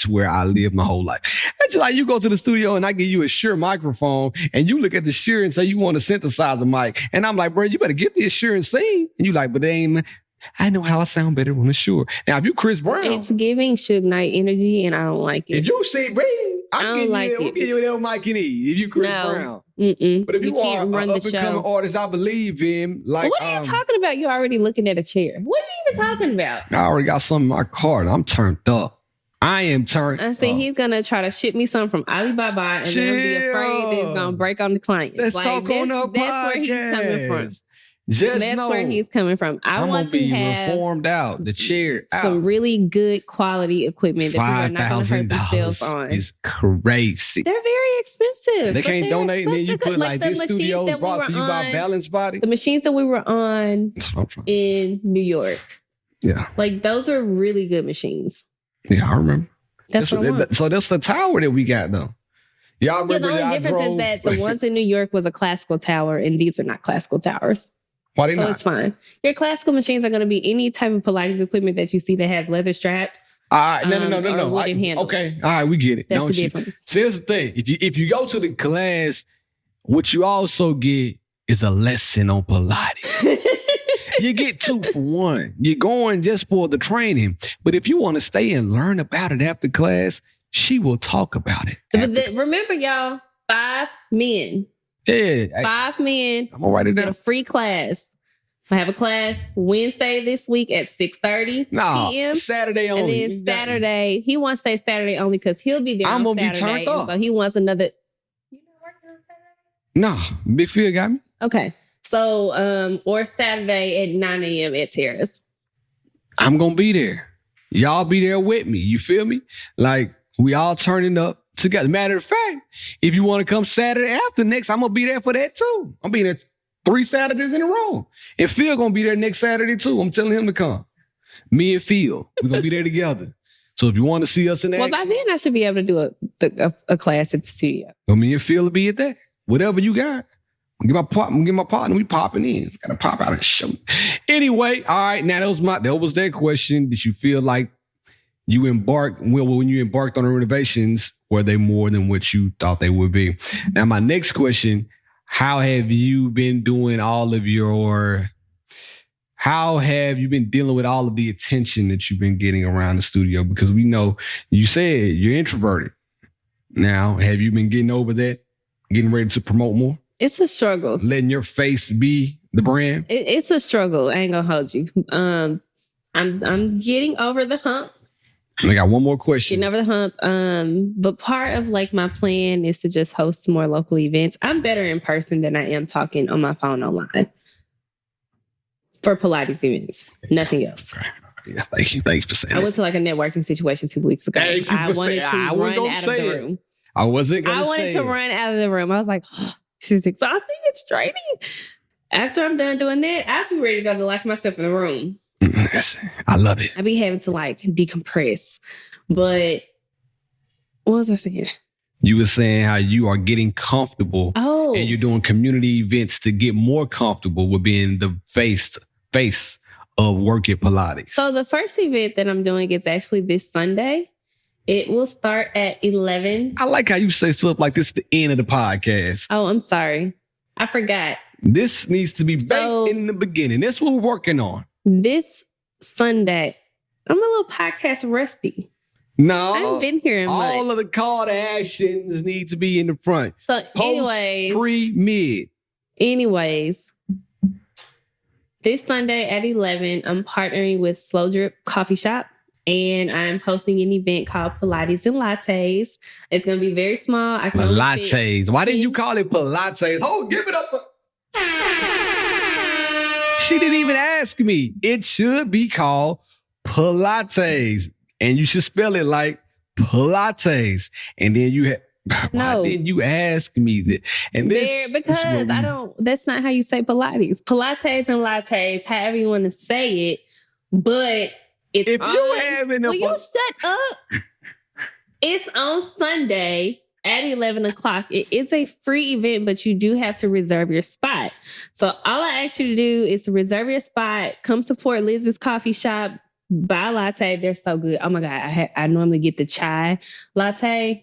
where I live my whole life. It's just like you go to the studio and I give you a Shure microphone and you look at the Shure and say you want a synthesizer mic. And I'm like, bro, you better get this Shure and sing. And you like, but I know how I sound better on the Shure. Now, if you Chris Brown. It's giving Suge Knight energy and I don't like it. If you see me, I'll give you whatever mic you need. If you Chris Brown. But if you are an up-and-coming artist, I believe in. Like, what are you talking about? You're already looking at a chair. What are you even talking about? I already got something in my cart. I'm turned up. I am turned up. I see he's going to try to ship me something from Alibaba and then be afraid that it's going to break on the clients. Let's talk on the podcast. That's where he's coming from. That's where he's coming from. I'm want to have reformed out the chair. Some really good quality equipment that people are not going to hurt themselves on. It's crazy. They're very expensive. They can't donate, and then you put like this studio brought to you by Balanced Body. The machines that we were on in New York. Yeah, like those are really good machines. Yeah, I remember. That's what I want. So that's the tower that we got though. Y'all Yeah, remember the only y'all difference drove? is that the ones in New York was a classical tower, and these are not classical towers. Why they So not? it's fine. Your classical machines are going to be any type of Pilates equipment that you see that has leather straps. All right, no. or wooden handles. Okay, all right, we get it. That's Don't the you? difference. See, here's the thing. If you go to the class, what you also get is a lesson on Pilates. You get 2 for 1. You're going just for the training. But if you want to stay and learn about it after class, she will talk about it. Remember, y'all, 5 men. Yeah. 5 men I'm going to write it get a down. free class. I have a class Wednesday this week at 6:30 p.m. Saturday And only. then Saturday, he wants to say Saturday only because he'll be there I'm on gonna be Saturday. turned up. So he wants another. You not working on Saturday? No, Big Phil got me. Okay. So, or Saturday at 9 a.m. at Terrace. I'm going to be there. Y'all be there with me. You feel me? Like, we all turning up together. Matter of fact, if you want to come Saturday after next, I'm going to be there for that too. I'm being there 3 Saturdays in a row. And Phil going to be there next Saturday too. I'm telling him to come. Me and Phil, we're going to be there together. So if you want to see us in action. Well, by then I should be able to do a class at the studio. Well, me and Phil will be at that. Whatever you got. Get my partner. We popping in. Gotta pop out and show. Anyway, all right. Now that was that question. Did you feel like you embarked when you embarked on the renovations? Were they more than what you thought they would be? Now, my next question: how have you been doing How have you been dealing with all of the attention that you've been getting around the studio? Because we know you said you're introverted. Now, have you been getting over that? Getting ready to promote more? It's a struggle. Letting your face be the brand? It's a struggle. I ain't gonna hold you. I'm getting over the hump. I got one more question. Getting over the hump. But part of like my plan is to just host more local events. I'm better in person than I am talking on my phone online. For Pilates events. Nothing else. Yeah, thank you. Thanks for saying I that. went to like a networking situation 2 weeks ago. Thank you I for wanted saying- to I wasn't run gonna out of say the it. room. I wasn't going I to say wanted to it. run out of the room. I was like, oh, this is exhausting. It's draining. After I'm done doing that, I'll be ready to go to lock myself in the room. Yes, I love it. I be having to like decompress. But what was I saying? You were saying how you are getting comfortable Oh, and you're doing community events to get more comfortable with being the face of work at Pilates. so the first event that I'm doing is actually this Sunday. It will start at 11. I like how you say stuff like this at the end of the podcast. Oh, I'm sorry. I forgot. This needs to be So- back in the beginning. That's what we're working on. This Sunday, I'm a little podcast rusty. I No, haven't been here in months. all of the call to actions need to be in the front. So Post, pre, mid. anyways, this Sunday at 11, I'm partnering with Slow Drip Coffee Shop, and I'm hosting an event called Pilates and Lattes. It's going to be very small. I can only fit Pilates. Why didn't you 10 call it Pilates? Oh, give it up. She didn't even ask me. It should be called Pilates. And you should spell it like Pilates. And then you why No. didn't you ask me that? And there this because is what I we- don't. That's not how you say Pilates. Pilates and Lattes, however you want to say it. But it's If on, you having a will you shut up? It's on Sunday at 11 o'clock. It is a free event, but you do have to reserve your spot. So all I ask you to do is to reserve your spot. Come support Liz's Coffee Shop. Buy a latte. They're so good. Oh my God. I normally get the chai latte.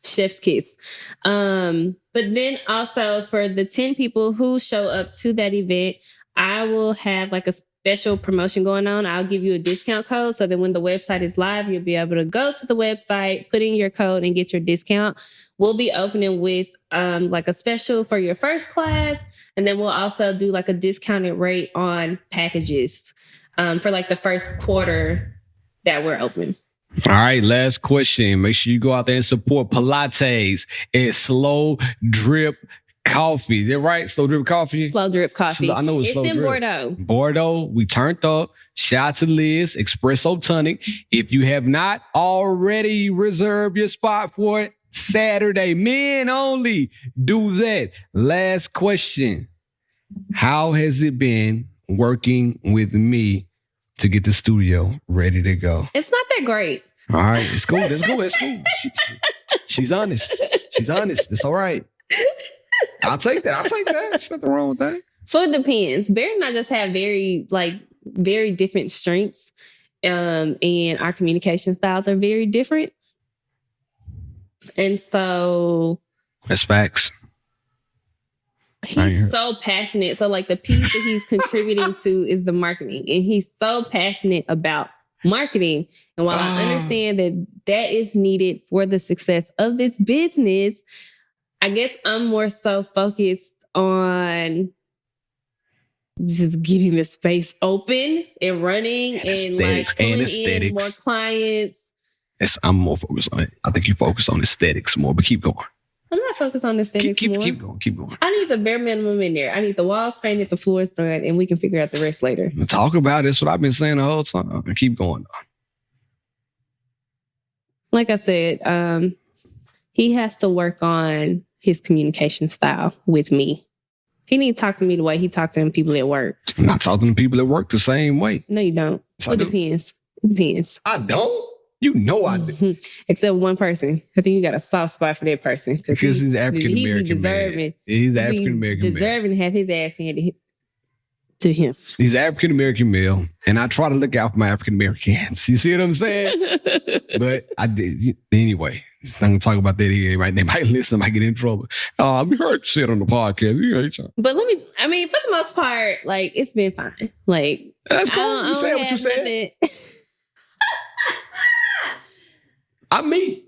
Chef's kiss. But then also for the 10 people who show up to that event, I will have like a special promotion going on. I'll give you a discount code so that when the website is live, you'll be able to go to the website, put in your code and get your discount. We'll be opening with like a special for your first class. And then we'll also do like a discounted rate on packages for like the first quarter that we're open. All right, last question. Make sure you go out there and support Pilates and Slow Drip Coffee. Is that right? Slow Drip Coffee? Slow Drip Coffee. I know it's Slow in Drip. Bordeaux. Bordeaux, we turned up. Shout out to Liz, Espresso Tonic. If you have not already reserved your spot for it, Saturday, men only, do that. Last question. How has it been working with me to get the studio ready to go? It's not that great. All right, let's go. Let's go. Let's go. She's honest. She's honest. It's all right. I'll take that. There's nothing wrong with that. So it depends. Bear and I just have very different strengths. And our communication styles are very different. And so that's facts. He's so passionate. So like the piece that he's contributing to is the marketing. And he's so passionate about marketing. And while I understand that is needed for the success of this business, I guess I'm more so focused on just getting the space open and running and like pulling in more clients. I'm more focused on it. I think you focus on aesthetics more, but keep going. I'm not focused on aesthetics more. Keep going. I need the bare minimum in there. I need the walls painted, the floors done, and we can figure out the rest later. Talk about it. That's what I've been saying the whole time. Keep going. Like I said, he has to work on his communication style with me. He needs to talk to me the way he talks to them people at work. I'm not talking to people at work the same way. No, you don't. Yes, It depends. It depends. I don't? You know I do. Except one person. I think you got a soft spot for that person. Because he's African-American man. He's African-American man. Deserving to have his ass handed to him. He's African-American male. And I try to look out for my African-Americans. You see what I'm saying? But I did. Anyway, I'm not going to talk about that here. They might listen. I might get in trouble. We heard shit on the podcast. But for the most part, like, it's been fine. Like, that's cool. You say what you said. I'm me.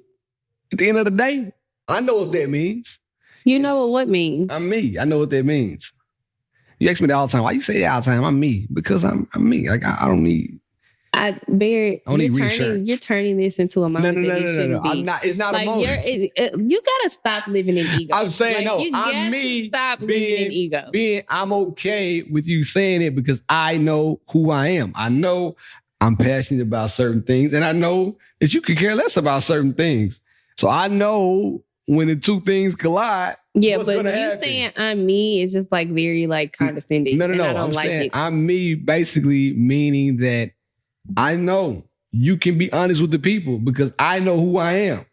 At the end of the day, I know what that means. You know what means? I'm me. I know what that means. You ask me that all the time. Why you say that all the time? I'm me. Because I'm me. Like, I don't need... You're turning this into a moment that it shouldn't be. I'm not, it's not like a moment. You gotta stop living in ego. I'm saying I'm me. Stop living in ego. I'm okay with you saying it because I know who I am. I know I'm passionate about certain things, and I know that you could care less about certain things. So I know when the two things collide. Yeah, but you saying I'm me is just like very like condescending. No. I don't I'm like saying it. I'm me, basically meaning that I know you can be honest with the people because I know who I am.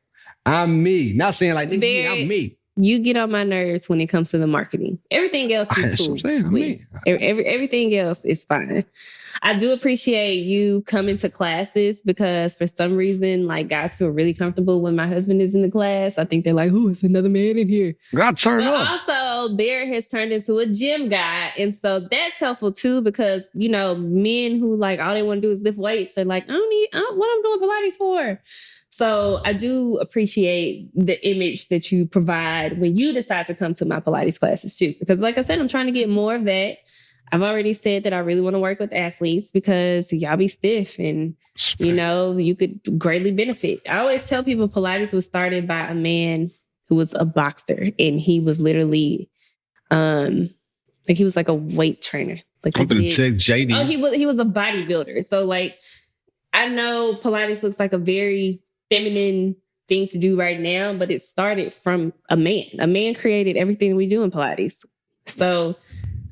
I'm me. Not saying like, I'm me. You get on my nerves when it comes to the marketing. Everything else is cool. Everything else is fine. I do appreciate you coming to classes because for some reason, like guys feel really comfortable when my husband is in the class. I think they're like, "Oh, it's another man in here." God, turn up. Also, Bear has turned into a gym guy, and so that's helpful too because men who like all they want to do is lift weights are like, what I'm doing Pilates for. So I do appreciate the image that you provide when you decide to come to my Pilates classes too. Because like I said, I'm trying to get more of that. I've already said that I really want to work with athletes because y'all be stiff and, you could greatly benefit. I always tell people Pilates was started by a man who was a boxer and he was literally, he was like a weight trainer. Like I'm going to check JD. Oh, he was a bodybuilder. So like, I know Pilates looks like a very feminine thing to do right now, but it started from a man. A man created everything we do in Pilates. So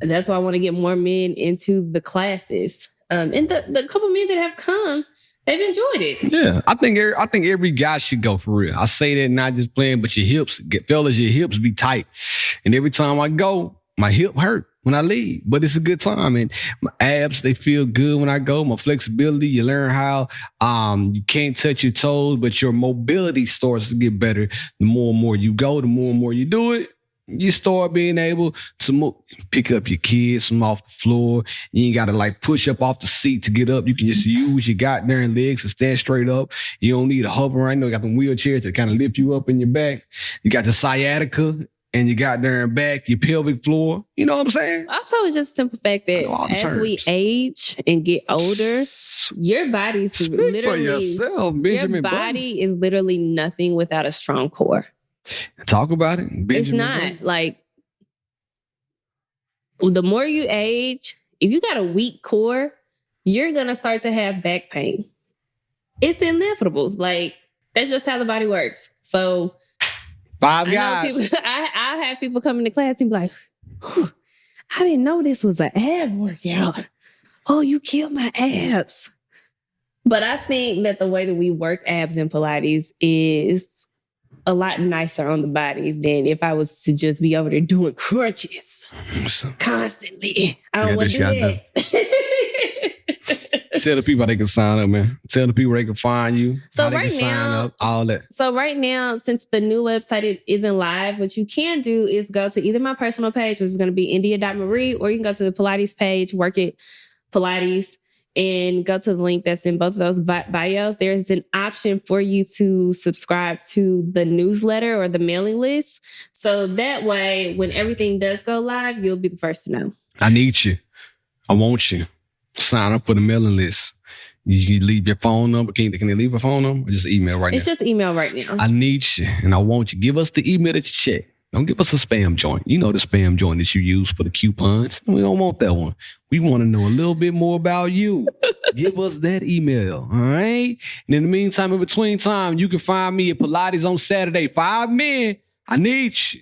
that's why I want to get more men into the classes. And the couple men that have come, they've enjoyed it. Yeah, I think every guy should go for real. I say that not just playing, but your hips be tight. And every time I go, my hip hurt when I leave, but it's a good time. And my abs, they feel good when I go. My flexibility, you learn how you can't touch your toes, but your mobility starts to get better. The more and more you go, the more and more you do it, you start being able to move, pick up your kids from off the floor. You ain't got to like push up off the seat to get up. You can just use your goddamn legs to stand straight up. You don't need a hover. I know you got them wheelchairs to kind of lift you up in your back. You got the sciatica and you got there and back, your pelvic floor. You know what I'm saying? Also, it's just a simple fact that as we age and get older, your body's literally yourself, Benjamin your body is literally nothing without a strong core. Talk about it. Benjamin it's not Button. like the more you age, if you got a weak core, you're gonna start to have back pain. It's inevitable. Like that's just how the body works. So. Five guys. I have people come into class and be like, I didn't know this was an ab workout. Oh, you killed my abs. But I think that the way that we work abs in Pilates is a lot nicer on the body than if I was to just be over there doing crunches constantly. I don't want to do that. Tell the people they can sign up, man. Tell the people they can find you. So how they right can sign now, up, all that. So right now, since the new website isn't live, what you can do is go to either my personal page, which is going to be India.Marie, or you can go to the Pilates page, Work It Pilates, and go to the link that's in both of those bios. There's an option for you to subscribe to the newsletter or the mailing list. So that way, when everything does go live, you'll be the first to know. I need you. I want you. Sign up for the mailing list. You leave your phone number. Can they leave a phone number or just email right now? It's just email right now. I need you and I want you. Give us the email that you check. Don't give us a spam joint. You know the spam joint that you use for the coupons. We don't want that one. We want to know a little bit more about you. Give us that email, all right? And in the meantime, in between time, you can find me at Pilates on Saturday. 5 men. I need you.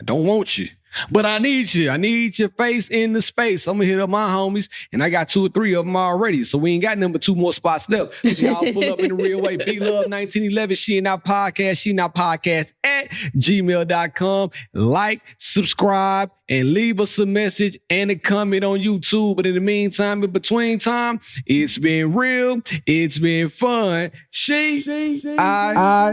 I don't want you. But I need you. I need your face in the space. I'm going to hit up my homies, and I got 2 or 3 of them already. So we ain't got number 2 more spots left. So y'all pull up in the real way. B-Love1911, She and Our Podcast at gmail.com. Like, subscribe, and leave us a message and a comment on YouTube. But in the meantime, in between time, it's been real. It's been fun. I